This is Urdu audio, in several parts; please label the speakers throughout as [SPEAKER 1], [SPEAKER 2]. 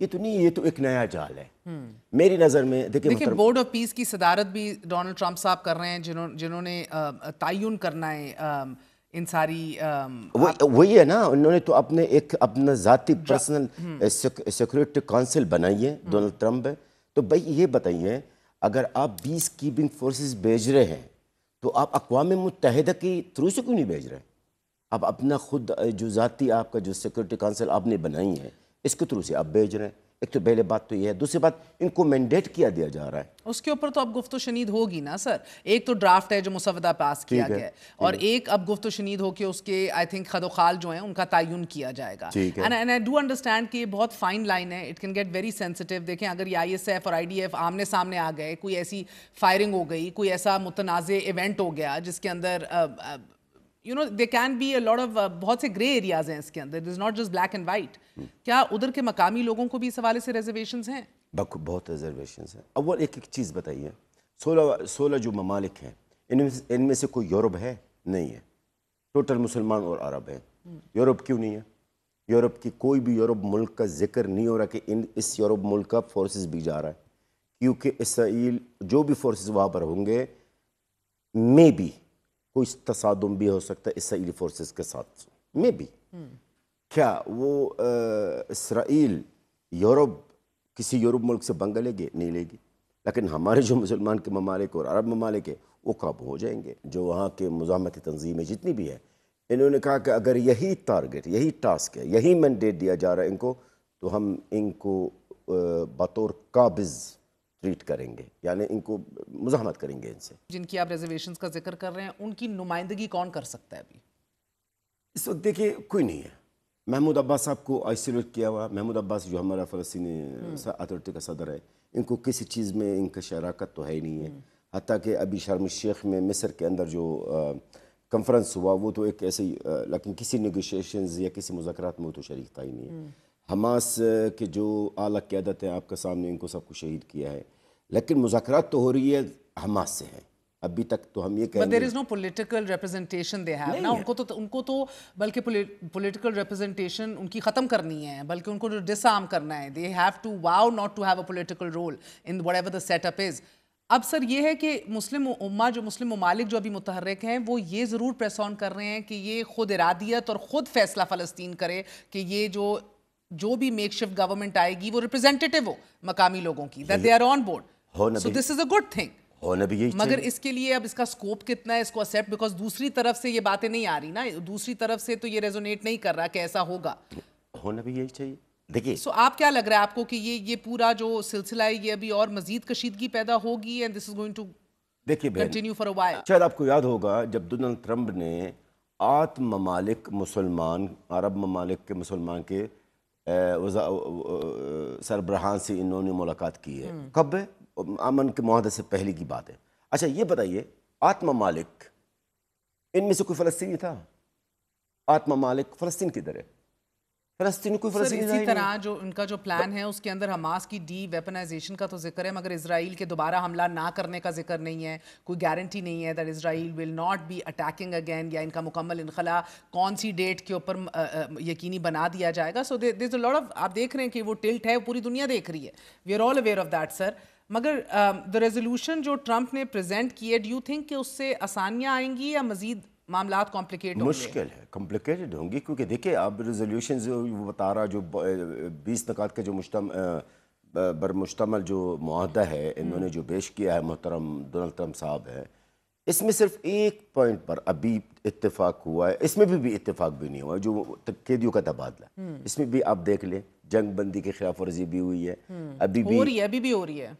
[SPEAKER 1] یہ تو نہیں, یہ تو ایک نیا جال ہے میری نظر میں.
[SPEAKER 2] دیکھیں بورڈ آف پیس کی صدارت بھی ڈونلڈ ٹرمپ صاحب کر رہے ہیں, جنہوں نے تعین کرنا ہے ان ساری,
[SPEAKER 1] وہی ہے نا, انہوں نے تو اپنا ذاتی پرسنل سیکورٹی کونسل بنائی ہے ڈونلڈ ٹرمپ ہے. تو بھائی یہ بتائیے, اگر آپ 20 کیپنگ فورسز بھیج رہے ہیں تو آپ اقوام متحدہ کی تھرو سے کیوں نہیں بھیج رہے؟ آپ اپنا خود جو ذاتی آپ کا جو سیکورٹی کونسل آپ نے بنائی ہے اس کے تھرو سے آپ بھیج رہے ہیں. ایک تو پہلے بات تو یہ ہے, دوسری بات ان کو مینڈیٹ کیا دیا جا رہا ہے,
[SPEAKER 2] اس کے اوپر تو اب گفت و شنید ہوگی نا سر. ایک تو ڈرافٹ ہے جو مسودہ پاس کیا گیا ہے, اور ایک اب گفت و شنید ہو کے اس کے آئی تھنک خد و خال جو ہیں ان کا تعین کیا جائے گا. اینڈ آئی ڈو انڈرسٹینڈ کہ یہ بہت فائن لائن ہے, it can get very sensitive. دیکھیں اگر یہ آئی ایس ایف اور آئی ڈی ایف آمنے سامنے آ گئے, کوئی ایسی فائرنگ ہو گئی, کوئی ایسا متنازع ایونٹ ہو گیا جس کے اندر there can be a lot of بہت سے گرے ایریاز ہیں اس کے اندر, it is not just black and white. کیا ادھر کے مقامی لوگوں کو بھی اس حوالے سے ریزرویشنز ہیں؟
[SPEAKER 1] بہت ریزرویشنز ہیں. اول ایک چیز بتائیے, 16 جو ممالک ہیں ان میں سے کوئی یورپ ہے نہیں ہے, ٹوٹل مسلمان اور عرب ہیں. یورپ کیوں نہیں ہے؟ یورپ کی کوئی بھی یورپ ملک کا ذکر نہیں ہو رہا کہ اس یورپ ملک کا فورسز بھی جا رہا ہے, کیونکہ اسرائیل جو بھی فورسز وہاں پر ہوں گے مے بی کوئی تصادم بھی ہو سکتا ہے اسرائیلی فورسز کے ساتھ, مے بی. کیا وہ اسرائیل یورپ کسی یورپ ملک سے پنگا لے گی؟ نہیں لے گی. لیکن ہمارے جو مسلمان کے ممالک اور عرب ممالک ہیں وہ قابو ہو جائیں گے. جو وہاں کے مزاحمتی تنظیمیں جتنی بھی ہیں, انہوں نے کہا کہ اگر یہی ٹارگٹ, یہی ٹاسک ہے, یہی مینڈیٹ دیا جا رہا ہے ان کو, تو ہم ان کو بطور قابض ٹریٹ کریں گے, یعنی ان کو مزاحمت کریں گے ان سے.
[SPEAKER 2] جن کی آپ ریزرویشنز کا ذکر کر رہے ہیں ان کی نمائندگی کون کر سکتا ہے ابھی
[SPEAKER 1] اس وقت؟ دیکھیے کوئی نہیں ہے. محمود عباس صاحب کو آئسولیٹ کیا ہوا. محمود عباس جو ہمارا فلسطینی اتھارٹی کا صدر ہے, ان کو کسی چیز میں ان کا شراکت تو ہے ہی نہیں ہے. حتیٰ کہ ابھی شرم الشیخ میں مصر کے اندر جو کنفرنس ہوا وہ تو ایک ایسے ہی, لیکن کسی نیگوشیشنز یا کسی مذاکرات میں وہ تو شریک تھا ہی نہیں ہے. حماس کے جو اعلیٰ قیادت ہیں آپ کے سامنے, ان کو سب کو شہید کیا ہے, لیکن مذاکرات تو ہو رہی ہے حماس سے ہیں. ابھی تک تو ہم یہ کہیں
[SPEAKER 2] But there is no political representation they have نا. ان کو تو بلکہ political representation ان کی ختم کرنی ہے, بلکہ ان کو ڈس آرم کرنا ہے. They have to vow not to have a political role in whatever the setup is. اب سر یہ ہے کہ مسلم امہ, جو مسلم ممالک جو ابھی متحرک ہیں, وہ یہ ضرور پریس آن کر رہے ہیں کہ یہ خود ارادیت اور خود فیصلہ فلسطین کرے کہ یہ جو بھی میک شفٹ گورنمنٹ آئے گی وہ ریپرزینٹیٹیو ہو مقامی لوگوں کی, that they are on board. So this is a good thing. مگر اس کے لیے اب اس کا سکوپ کتنا ہے اس کو ایکسیپٹ, بیکاز دوسری طرف سے یہ باتیں نہیں آ رہی نا, دوسری طرف سے تو یہ ریزونیٹ نہیں کر رہا کہ ایسا ہوگا.
[SPEAKER 1] ہونا بھی یہی چاہیے. دیکھیے
[SPEAKER 2] سو آپ کیا لگ رہا ہے آپ کو کہ یہ پورا جو سلسلہ ہے یہ ابھی اور مزید کشیدگی پیدا ہوگی, and this is going to continue for a while?
[SPEAKER 1] شاید آپ کو یاد ہوگا جب ڈونلڈ ٹرمپ نے 8 ممالک مسلمان, عرب ممالک کے مسلمان کے سربراہان سے انہوں نے ملاقات کی ہے. کب ہے؟ امن کے معاہدے سے پہلے کی بات ہے. اچھا یہ بتائیے, 8 ممالک, ان میں سے کوئی فلسطینی تھا؟ 8 ممالک فلسطین کی طرح, فلسطین کوئی فلسطینی
[SPEAKER 2] اسی طرح جو ان کا جو پلان ہے اس کے اندر حماس کی ڈی ویپنائزیشن کا تو ذکر ہے, مگر اسرائیل کے دوبارہ حملہ نہ کرنے کا ذکر نہیں ہے. کوئی گارنٹی نہیں ہے that Israel will not be attacking again, یا ان کا مکمل انخلا کون سی ڈیٹ کے اوپر یقینی بنا دیا جائے گا. سو دیر از اے لاٹ آف, آپ دیکھ رہے ہیں کہ وہ ٹلٹ ہے, پوری دنیا دیکھ رہی ہے, we are all aware of that sir. مگر دا ریزولوشن جو ٹرمپ نے پریزنٹ کی ہے, ڈو یو تھنک کہ اس سے آسانیاں آئیں گی یا مزید معاملات کمپلیکیٹ ہوں گے؟
[SPEAKER 1] مشکل ہے, کمپلیکیٹڈ ہوں گی, کیونکہ دیکھیں اب ریزولوشنز وہ بتا رہا جو 20 نکات کا جو برمشتمل جو معاہدہ ہے انہوں نے جو پیش کیا ہے محترم ڈونلڈ ٹرمپ صاحب ہے, اس میں صرف ایک پوائنٹ پر ابھی اتفاق ہوا ہے. اس میں بھی اتفاق بھی نہیں ہوا جو قیدیوں کا تبادلہ, اس میں بھی آپ دیکھ لیں جنگ بندی کی خلاف ورزی بھی ہوئی ہے, ابھی بھی ہو رہی ہے.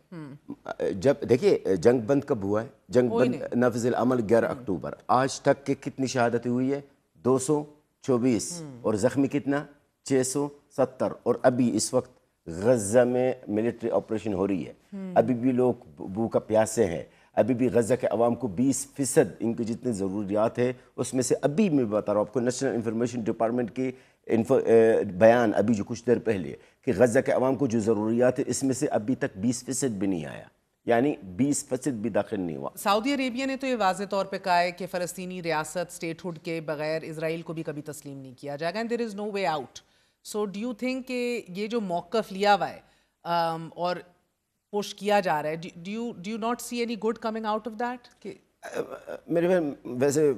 [SPEAKER 1] جب دیکھیے جنگ بند کب ہوا ہے, جنگ بند نفذ العمل 11 اکتوبر, آج تک کے کتنی شہادتیں ہوئی ہے؟ 224, اور زخمی کتنا؟ 670. اور ابھی اس وقت غزہ میں ملٹری آپریشن ہو رہی ہے, ابھی بھی لوگ بھوکا پیاسے ہیں, ابھی بھی غزہ کے عوام کو 20% ان کی جتنی ضروریات ہے اس میں سے, ابھی میں بتا رہا ہوں آپ کو نیشنل انفارمیشن ڈپارٹمنٹ کی بیان ابھی جو کچھ دیر پہلے کہ غزہ کے عوام کو جو ضروریات ہے اس میں سے ابھی تک 20% بھی نہیں آیا, یعنی 20% بھی داخل نہیں ہوا.
[SPEAKER 2] سعودی عربیہ نے تو یہ واضح طور پہ کہا ہے کہ فلسطینی ریاست اسٹیٹ ہوڈ کے بغیر اسرائیل کو بھی کبھی تسلیم نہیں کیا جائے گا, and there is no way out. So do you think کہ یہ جو موقف لیا ہوا ہے اور پش کیا جا رہا ہے, do you not see any good coming out of that?
[SPEAKER 1] میرے بہن ویسے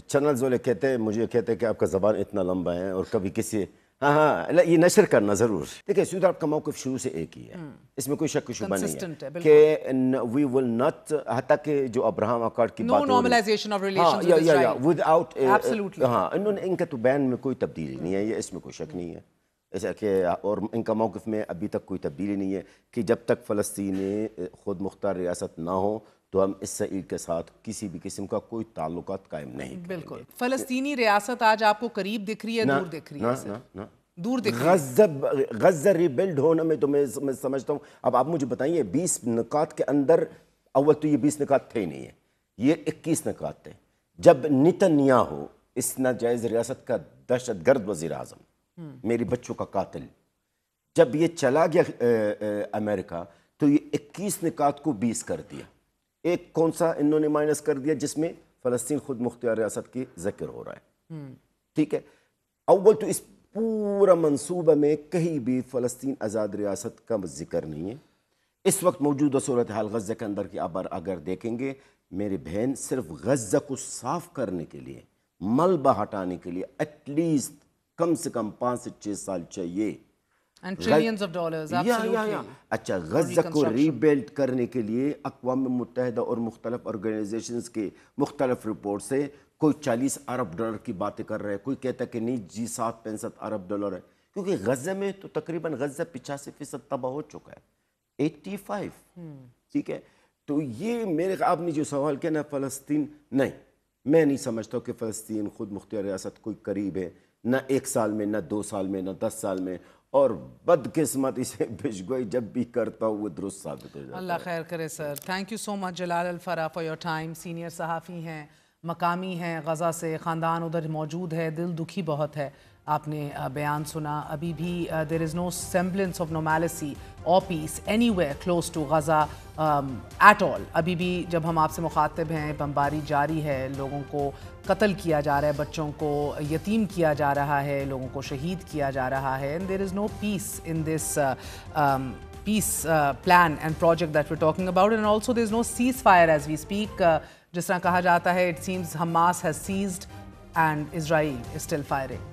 [SPEAKER 1] چینلز والے کہتے ہیں, مجھے کہتے ہیں کہ آپ کا زبان اتنا لمبا ہے اور کبھی کسی ہاں یہ نشر کرنا ضرور. دیکھیں سعود عرب کا موقف شروع سے ایک ہی ہے, اس میں کوئی شک و شبہ نہیں ہے کہ وی ول ناٹ, حتیٰ کہ جو ابراہم اکارڈ کی بات وداؤٹ, ہاں ان کا تو بین میں کوئی تبدیلی نہیں ہے, یہ اس میں کوئی شک نہیں ہے ایسا کہ, اور ان کا موقف میں ابھی تک کوئی تبدیلی نہیں ہے کہ جب تک فلسطین خود مختار ریاست نہ ہو تو ہم اسرائیل کے ساتھ کسی بھی قسم کا کوئی تعلقات قائم نہیں.
[SPEAKER 2] بالکل. فلسطینی ریاست آج آپ کو قریب دکھ رہی ہے, دور دکھ رہی ہے؟ دور دکھ رہی ہے.
[SPEAKER 1] غزہ ریبلڈ ہونے میں تو میں سمجھتا ہوں, اب آپ مجھے بتائیے 20 نکات کے اندر, اول تو یہ 20 نکات تھے ہی نہیں ہیں, یہ 21 نکات تھے. جب نتنیاہو اس ناجائز ریاست کا دہشت گرد وزیر اعظم, میری بچوں کا قاتل, جب یہ چلا گیا امریکہ تو یہ 21 نکات کو 20 کر دیا. ایک کون سا انہوں نے مائنس کر دیا جس میں فلسطین خود مختار ریاست کی ذکر ہو رہا ہے. ٹھیک ہے, اول تو اس پورا منصوبہ میں کہیں بھی فلسطین آزاد ریاست کا ذکر نہیں ہے. اس وقت موجودہ صورتحال غزہ کے اندر کی اگر دیکھیں گے میری بہن, صرف غزہ کو صاف کرنے کے لیے, ملبہ ہٹانے کے لیے ایٹ لیسٹ کم سے کم 5 سے 6 سال چاہیے. اچھا, غزہ کو ری بلڈ کرنے کے لیے اقوام متحدہ اور مختلف آرگنائزیشنز کے مختلف رپورٹ سے کوئی 40 ارب ڈالر کی باتیں کر رہے ہیں, کوئی کہتا ہے کہ نہیں جی 65 ارب ڈالر ہے, کیونکہ غزہ میں تو تقریباً غزہ 85% تباہ ہو چکا ہے, 85. ٹھیک ہے, تو یہ میرے آپ نے جو سوال کیا نا فلسطین, نہیں میں نہیں سمجھتا کہ فلسطین خود مختار ریاست کوئی قریب ہے, نہ 1 سال میں, نہ 2 سال میں, نہ 10 سال میں, اور بدقسمت اسے پیشگوئی جب بھی کرتا ہوں وہ درست ثابت ہو جاتا ہے.
[SPEAKER 2] اللہ خیر کرے sir. Thank you so much Jalal Alfarra for your time. Senior صحافی ہیں, مقامی ہیں, غزہ سے خاندان ادھر موجود ہے, دل دکھی بہت ہے. آپ نے بیان سنا, ابھی بھی دیر is know semblance of normalcy اور peace anywhere close to Gaza at all. ابھی بھی جب ہم آپ سے مخاطب ہیں بمباری جاری ہے, لوگوں کو قتل کیا جا رہا ہے, بچوں کو یتیم کیا جا رہا ہے, لوگوں کو شہید کیا جا رہا ہے, and there is no peace in this peace plan and project that we're talking about, and also there's no ceasefire as we speak. جس طرح کہا جاتا ہے, it seems Hamas has seized and Israel is still firing.